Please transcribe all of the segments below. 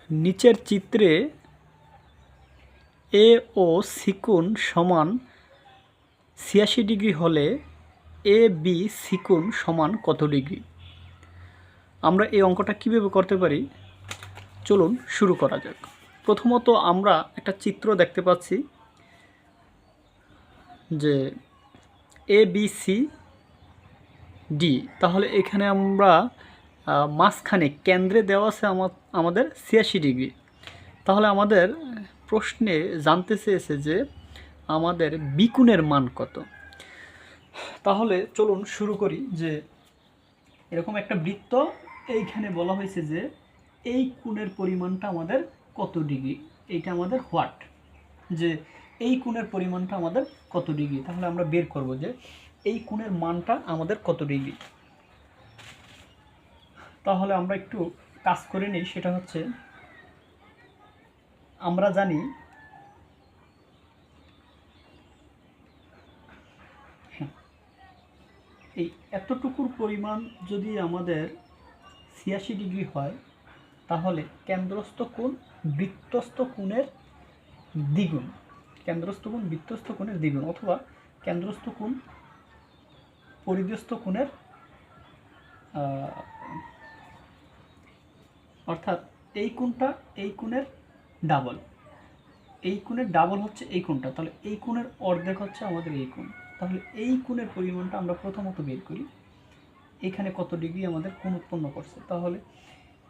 নিচের চিত্রে এ ও সি কোণ সমান ৮৬ ডিগ্রি হলে এ বি সি কোণ সমান কত ডিগ্রি? আমরা এই অঙ্কটা কীভাবে করতে পারি চলুন শুরু করা যাক। প্রথমত আমরা একটা চিত্র দেখতে পাচ্ছি যে এ বি সি ডি, তাহলে এখানে আমরা মাঝখানে কেন্দ্রে দেওয়া আছে আমাদের ৮৬ ডিগ্রি। তাহলে আমাদের প্রশ্নে জানতে চেয়েছে যে আমাদের বি কোণের মান কত। তাহলে চলুন শুরু করি। যে এরকম একটা বৃত্ত, এইখানে বলা হয়েছে যে এই কোণের পরিমাণটা আমাদের কত ডিগ্রি, এইটা আমাদের হোয়াট, যে এই কোণের পরিমাণটা আমাদের কত ডিগ্রি। তাহলে আমরা বের করব যে এই কোণের মানটা আমাদের কত ডিগ্রি। তাহলে আমরা একটু কাজ করে নিই। সেটা হচ্ছে, আমরা জানি এই এতটুকুর পরিমাণ যদি আমাদের ৮৬ ডিগ্রি হয়, তাহলে কেন্দ্রস্থ কোণ বৃত্তস্থ কোণের দ্বিগুণ, কেন্দ্রস্থ কোণ বৃত্তস্থ কোণের দ্বিগুণ, অথবা কেন্দ্রস্থ কোণ পরিধস্থ কোণের অর্থাৎ এই কোণটা এই কোণের ডাবল, এই কোণের ডাবল হচ্ছে এই কোণটা। তাহলে এই কোণের অর্ধেক হচ্ছে আমাদের এই কোণ। তাহলে এই কোণের পরিমাণটা আমরা প্রথমত বের করি। এখানে কত ডিগ্রি আমাদের কোণ উৎপন্ন করছে, তাহলে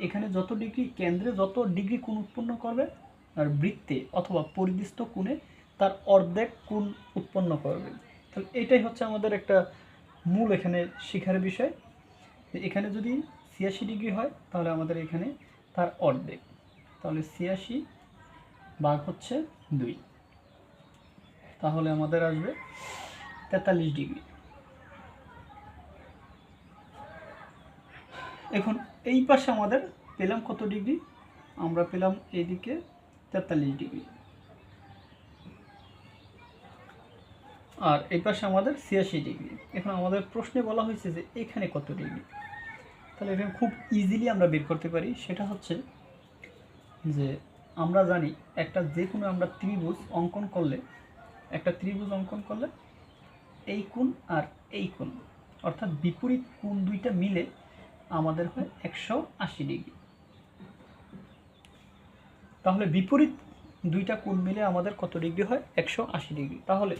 এখানে যত ডিগ্রি, কেন্দ্রে যত ডিগ্রি কোণ উৎপন্ন করবে, আর বৃত্তে অথবা পরিধিস্থ কোণে তার অর্ধেক কোণ উৎপন্ন করবে। তাহলে এটাই হচ্ছে আমাদের একটা মূল এখানে শিখার বিষয়। এখানে যদি ৮৬ ডিগ্রি হয়, তাহলে আমাদের এখানে তার অর্ধেক, তাহলে ৮৬ ভাগ হচ্ছে 2, তাহলে আমাদের আসবে ৪৩ ডিগ্রি। এখন এই পাশে আমাদের পেলাম কত ডিগ্রি, আমরা পেলাম এইদিকে ৪৩ ডিগ্রি, আর এই পাশে আমাদের ৮৬ ডিগ্রি। এখন আমাদের প্রশ্নে বলা হয়েছে যে এখানে কত ডিগ্রি। তাহলে এখানে খুব ইজিলি আমরা বের করতে পারি। সেটা হচ্ছে যে আমরা জানি একটা যে কোনো আমরা ত্রিভুজ অঙ্কন করলে, একটা ত্রিভুজ অঙ্কন করলে এই কোণ আর এই কোণ অর্থাৎ বিপরীত কোণ দুইটা মিলে আমাদের হয় ১৮০ ডিগ্রি। তাহলে বিপরীত দুইটা কোণ মিলে আমাদের কত ডিগ্রি হয়? ১৮০ ডিগ্রি। তাহলে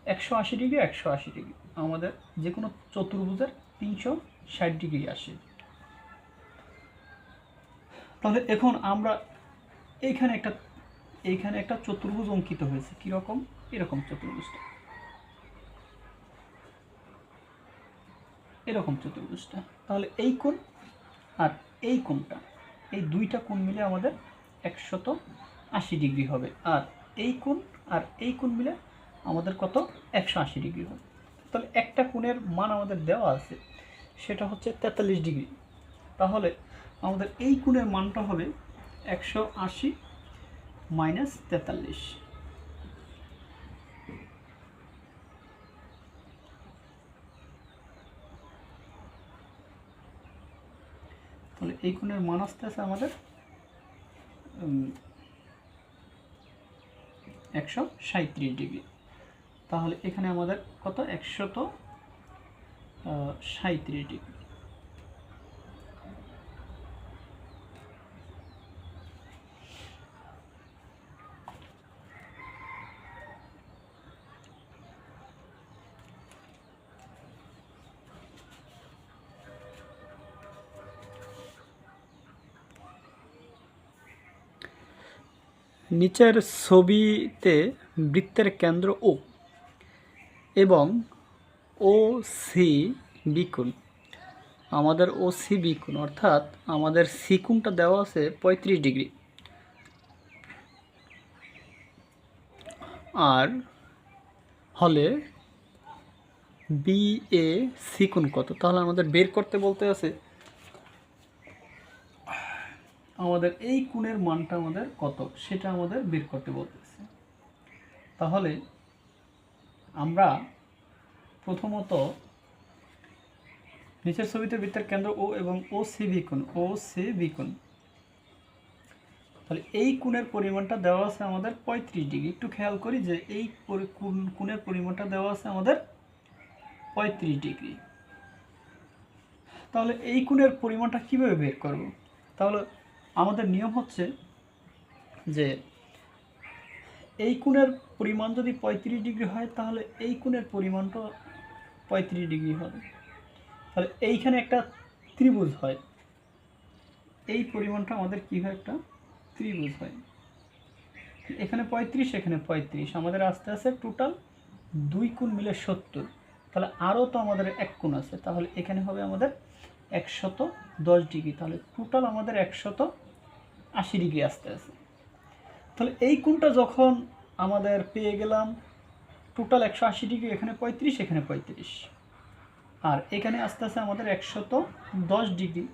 ১৮০ ডিগ্রি ১৮০ ডিগ্রি আমাদের যে কোনো চতুর্ভুজের ৩৬০ ডিগ্রি আসে। তাহলে এখন আমরা এইখানে একটা চতুর্ভুজ অঙ্কিত হয়েছে। কীরকম? এরকম চতুর্ভুজটা, এরকম চতুর্ভুজটা। তাহলে এই কোণ আর এই কোণটা, এই দুইটা কোণ মিলে আমাদের ১৮০ ডিগ্রি হবে, আর এই কোণ আর এই কোণ মিলে আমাদের কত? ১৮০ ডিগ্রি হবে। তাহলে একটা কোণের মান আমাদের দেওয়া আছে, সেটা হচ্ছে ৪৩ ডিগ্রি। তাহলে আমাদের এই কোণের মানটা হবে ১৮০ মাইনাস ৪৩। তাহলে এই কোণের মান আসতে আছে আমাদের ১৩৭ ডিগ্রি। তাহলে এখানে আমাদের কত? ১৩৭ ডিগ্রি। নিচের ছবিতে বৃত্তের কেন্দ্র ও এবং ও সি বিকোণ, আমাদের ও সি বিকোণ অর্থাৎ আমাদের সি কোণটা দেওয়া আছে ৩৫ ডিগ্রি, আর হলে বি এ সি কোণ কত। তাহলে আমাদের বের করতে বলতে আছে আমাদের এই কোণের মানটা আমাদের কত, সেটা আমাদের বের করতে বলতেছে। তাহলে আমরা প্রথমত নিচের ছবিতে বৃত্তের কেন্দ্র ও এবং ও সি বিকোণ, তাহলে এই কোণের পরিমাণটা দেওয়া আছে আমাদের 35 ডিগ্রি। একটু খেয়াল করি যে এই কোণের পরিমাণটা দেওয়া আছে আমাদের 35 ডিগ্রি। তাহলে এই কোণের পরিমাণটা কিভাবে বের করব? তাহলে আমাদের নিয়ম হচ্ছে যে এই কোণের পরিমাণ যদি 35 ডিগ্রি হয় তাহলে এই কোণের পরিমাণটা 35 ডিগ্রি হবে। তাহলে এইখানে একটা ত্রিভুজ হয়, এই পরিমাণটা আমাদের কি হয়, একটা ত্রিভুজ হয়। এখানে 35, এখানে 35, আমাদের আস্তে আস্তে টোটাল 2 কোণ মিলে 70। তাহলে আরও তো আমাদের এক কোণ আছে, তাহলে এখানে হবে আমাদের 110 ডিগ্রি। তাহলে টোটাল আমাদের 180 ডিগ্রি আসতে আছে। তাহলে এই কোণটা যখন আমাদের পেয়ে গেলাম টোটাল 180 ডিগ্রি, এখানে 35, এখানে 35, আর এখানে আস্তে আস্তে আমাদের 110 ডিগ্রি।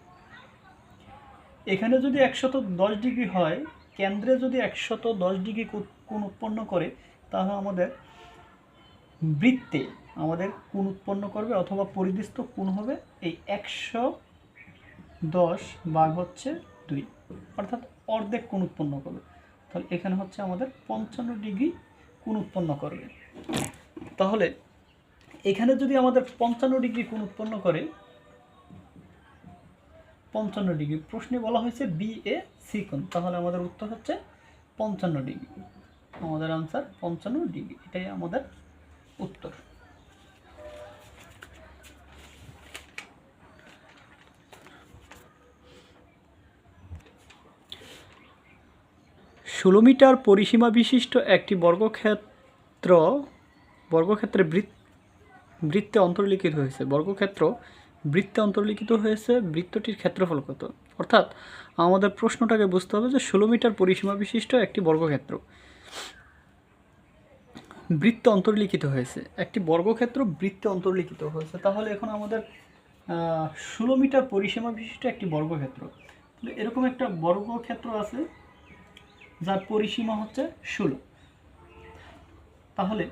এখানে যদি 110 ডিগ্রি হয়, কেন্দ্রে যদি 110 ডিগ্রি কোণ উৎপন্ন করে, তাহলে আমাদের বৃত্তে আমাদের কোণ উৎপন্ন করবে অথবা পরিধিস্থ কোণ হবে এই 110 ভাগ হচ্ছে 2, অর্থাৎ অর্ধেক কোণ উৎপন্ন করবে। তাহলে এখানে হচ্ছে আমাদের 55 ডিগ্রি কোণ উৎপন্ন করবে। তাহলে এখানে যদি আমাদের 55 ডিগ্রি কোণ উৎপন্ন করে, 55 ডিগ্রি, প্রশ্নে বলা হয়েছে বি এ সি কোণ, তাহলে আমাদের উত্তর হচ্ছে 55 ডিগ্রি। আমাদের আনসার 55 ডিগ্রি, এটাই আমাদের উত্তর। ষোলো মিটার পরিসীমা বিশিষ্ট একটি বর্গক্ষেত্রে বৃত্তে অন্তর্লিখিত হয়েছে। বৃত্তে অন্তর্লিখিত হয়েছে, বৃত্তটির ক্ষেত্রফল কত? অর্থাৎ আমাদের প্রশ্নটাকে বুঝতে হবে যে 16 মিটার পরিসীমা বিশিষ্ট একটি বর্গক্ষেত্র বৃত্তে অন্তর্লিখিত হয়েছে, একটি বর্গক্ষেত্র বৃত্তে অন্তর্লিখিত হয়েছে। তাহলে এখন আমাদের 16 মিটার পরিসীমা বিশিষ্ট একটি বর্গক্ষেত্র, এরকম একটা বর্গক্ষেত্র আছে যার পরিসীমা হচ্ছে 16। তাহলে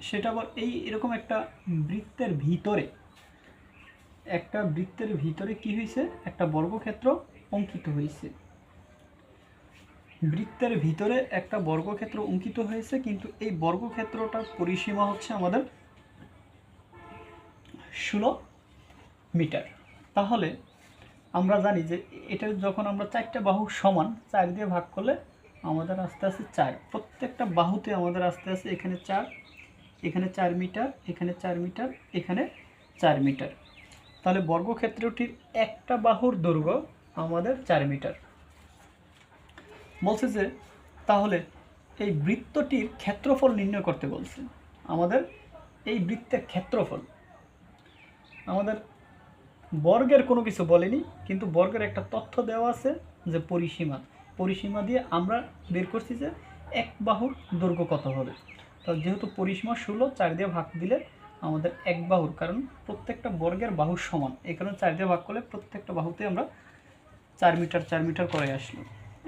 সেটা আবার এরকম একটা বৃত্তের ভিতরে কি হয়েছে, একটা বর্গক্ষেত্র অঙ্কিত হয়েছে। বৃত্তের ভিতরে একটা বর্গক্ষেত্র অঙ্কিত হয়েছে, কিন্তু এই বর্গক্ষেত্রটার পরিসীমা হচ্ছে আমাদের 16 মিটার। তাহলে আমরা জানি যে এটা যখন আমরা 4টা বাহু সমান 4 দিয়ে ভাগ করলে আমাদের আস্তে আস্তে 4, প্রত্যেকটা বাহুতে আমাদের আস্তে আস্তে এখানে 4, এখানে 4 মিটার, এখানে 4 মিটার, এখানে 4 মিটার। তাহলে বর্গক্ষেত্রটির একটা বাহুর দৈর্ঘ্য আমাদের 4 মিটার। বলছে যে তাহলে এই বৃত্তটির ক্ষেত্রফল নির্ণয় করতে বলছে। আমাদের এই বৃত্তের ক্ষেত্রফল, আমাদের বর্গের কোনো কিছু বলেনি, কিন্তু বর্গের একটা তথ্য দেওয়া আছে যে পরিসীমা দিয়ে আমরা বের করছি যে এক বাহুর দৈর্ঘ্য কত হবে। তাহলে যেহেতু পরিসীমা 16, 4 দিয়ে ভাগ দিলে আমাদের এক বাহুর, কারণ প্রত্যেকটা বর্গের বাহুর সমান, এই কারণে 4 দিয়ে ভাগ করলে প্রত্যেকটা বাহুতে আমরা 4 মিটার 4 মিটার করে আসলো।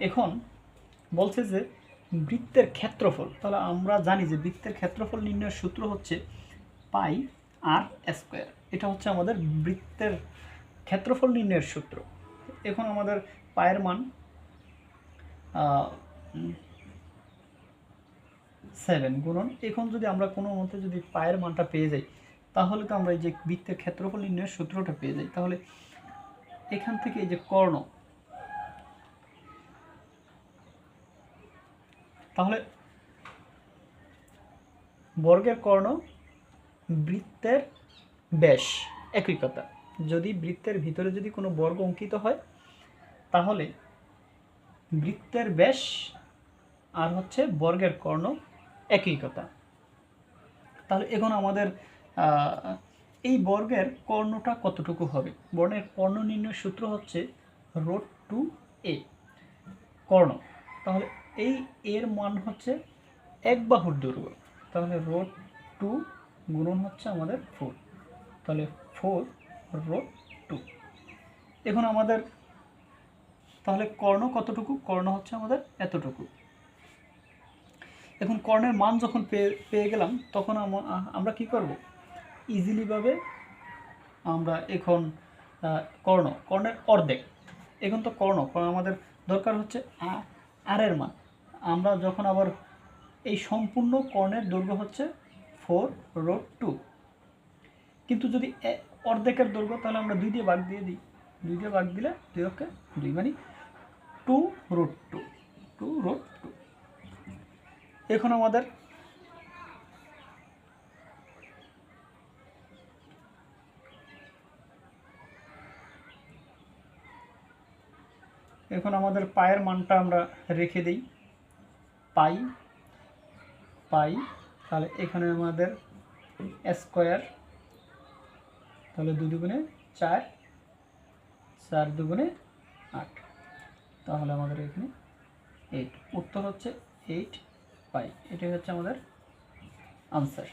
এখন বলছে যে বৃত্তের ক্ষেত্রফল, তাহলে আমরা জানি যে বৃত্তের ক্ষেত্রফল নির্ণয়ের সূত্র হচ্ছে পাই আর স্কোয়ার। এটা হচ্ছে আমাদের বৃত্তের ক্ষেত্রফল নির্ণয়ের সূত্র। এখন আমাদের পায়ের মান 7 গুণন, এখন যদি আমরা কোনো মতে যদি পায়ের মানটা পেয়ে যাই, তাহলে তো আমরা এই যে বৃত্তের ক্ষেত্রফল নির্ণয়ের সূত্রটা পেয়ে যাই। তাহলে এখান থেকে এই যে কর্ণ, তাহলে বর্গের কর্ণ বৃত্তের ব্যাস একই কথা। যদি বৃত্তের ভিতরে যদি কোনো বর্গ অঙ্কিত হয়, তাহলে বৃত্তের ব্যাস আর হচ্ছে বর্গের কর্ণ একই কথা। তাহলে এখন আমাদের এই বর্গের কর্ণটা কতটুকু হবে? বর্গের কর্ণ নির্ণয়ের সূত্র হচ্ছে √2a কর্ণ। তাহলে এই এর মান হচ্ছে এক বাহুর দৈর্ঘ্য, তাহলে √2 গুণন হচ্ছে আমাদের 4, তাহলে 4√2। এখন আমাদের তাহলে কর্ণ কতটুকু? কর্ণ হচ্ছে আমাদের এতটুকু। এখন কর্ণের মান যখন পেয়ে গেলাম, তখন আমরা কি করব? ইজিলিভাবে আমরা এখন কর্ণের অর্ধেক, এখন তো কর্ণ আমাদের দরকার হচ্ছে আর এর মান আমরা যখন আবার এই সম্পূর্ণ কর্ণের দৈর্ঘ্য হচ্ছে 4√2, কিন্তু যদি অর্ধেকের দৈর্ঘ্য তাহলে আমরা 2 দিয়ে ভাগ দিয়ে দিই, 2 দিয়ে ভাগ দিলে 2 মানে 2√2, 2√2। এখন আমাদের পায়ের মানটা আমরা রেখে দিই, পাই, তাহলে এখানে আমাদের স্কোয়ার, তাহলে 2 দুগুণে 4, 4 দুগুণে 8, তাহলে আমাদের এখানে 8, উত্তর হচ্ছে 8 পাই। এটাই হচ্ছে আমাদের আনসার।